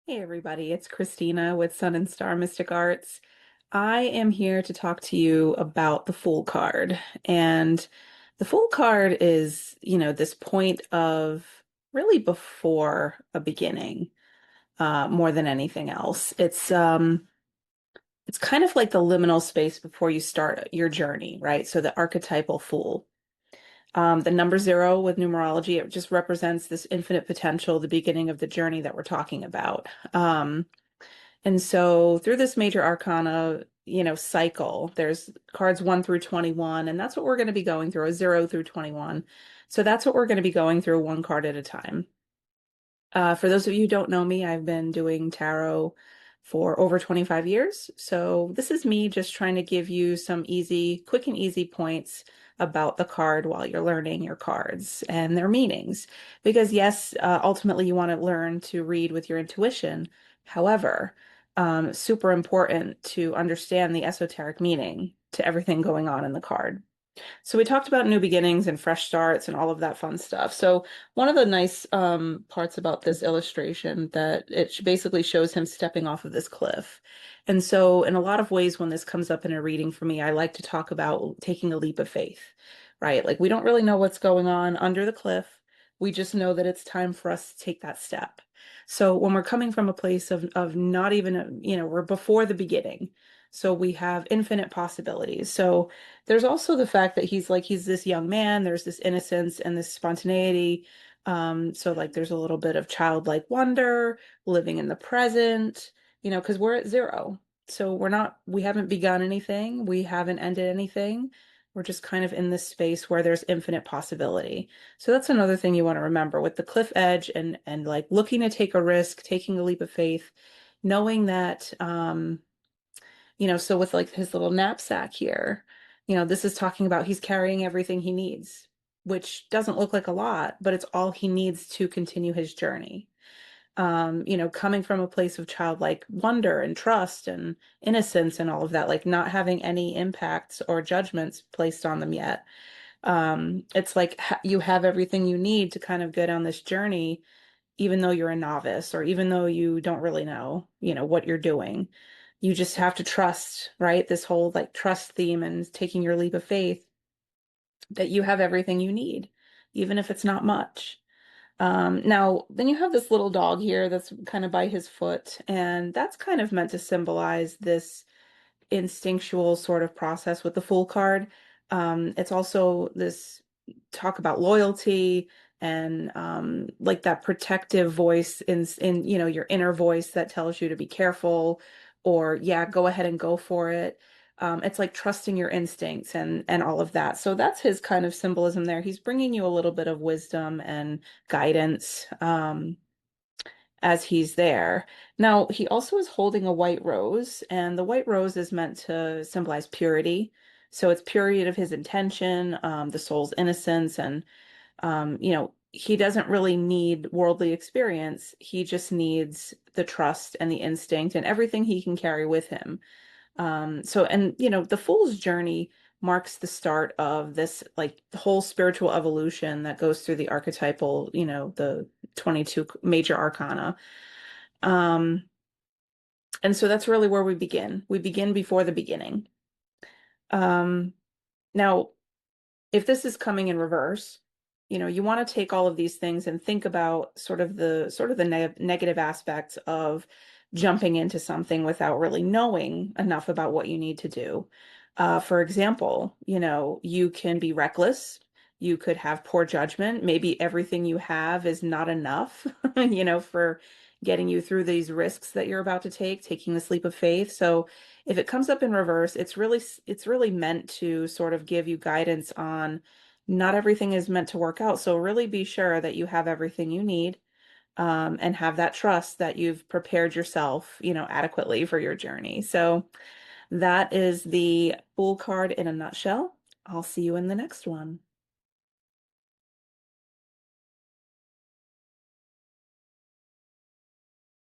Hey everybody, it's Christina with Sun and Star Mystic Arts. I am here to talk to you about the Fool card. And the Fool card is, this point of really before a beginning, more than anything else. It's kind of like the liminal space before you start your journey, right? So the archetypal Fool. The number zero with numerology, it just represents this infinite potential, the beginning of the journey that we're talking about. And so through this major arcana, cycle, there's cards 1 through 21, and that's what we're going to be going through, a 0 through 21. So that's what we're going to be going through one card at a time. For those of you who don't know me, I've been doing tarot for over 25 years. So this is me just trying to give you some quick and easy points about the card while you're learning your cards and their meanings. Because yes, ultimately you want to learn to read with your intuition. However, super important to understand the esoteric meaning to everything going on in the card. So we talked about new beginnings and fresh starts and all of that fun stuff. So one of the nice parts about this illustration that basically shows him stepping off of this cliff. And so in a lot of ways, when this comes up in a reading for me, I like to talk about taking a leap of faith, right? Like we don't really know what's going on under the cliff. We just know that it's time for us to take that step. So when we're coming from a place of not even, we're before the beginning. So we have infinite possibilities. So there's also the fact that he's this young man, there's this innocence and this spontaneity. So like there's a little bit of childlike wonder, living in the present, because we're at zero. So we haven't begun anything, we haven't ended anything. We're just kind of in this space where there's infinite possibility. So that's another thing you want to remember with the cliff edge and like looking to take a risk, taking a leap of faith, knowing that so with like his little knapsack here, this is talking about he's carrying everything he needs, which doesn't look like a lot, but it's all he needs to continue his journey. Coming from a place of childlike wonder and trust and innocence and all of that, like not having any impacts or judgments placed on them yet. It's like you have everything you need to kind of go down this journey, even though you're a novice or even though you don't really know, what you're doing. You just have to trust, right? This whole like trust theme and taking your leap of faith that you have everything you need, even if it's not much. Now, then you have this little dog here that's kind of by his foot, and that's kind of meant to symbolize this instinctual sort of process with the Fool card. It's also this talk about loyalty and like that protective voice in your inner voice that tells you to be careful or yeah, go ahead and go for it. It's like trusting your instincts and all of that. So that's his kind of symbolism there. He's bringing you a little bit of wisdom and guidance. As he's there. Now, he also is holding a white rose, and the white rose is meant to symbolize purity. So it's purity of his intention, the soul's innocence, and he doesn't really need worldly experience. He just needs the trust and the instinct and everything he can carry with him. The fool's journey marks the start of this like the whole spiritual evolution that goes through the archetypal, the 22 major arcana. Um, and so that's really where we begin. We begin before the beginning. Um, Now, if this is coming in reverse, you want to take all of these things and think about sort of the negative aspects of jumping into something without really knowing enough about what you need to do. For example, you can be reckless. You could have poor judgment. Maybe everything you have is not enough, for getting you through these risks that you're about to take, taking this leap of faith. So if it comes up in reverse, it's really meant to sort of give you guidance on not everything is meant to work out. So really be sure that you have everything you need, and have that trust that you've prepared yourself, adequately for your journey. So that is the Fool card in a nutshell. I'll see you in the next one.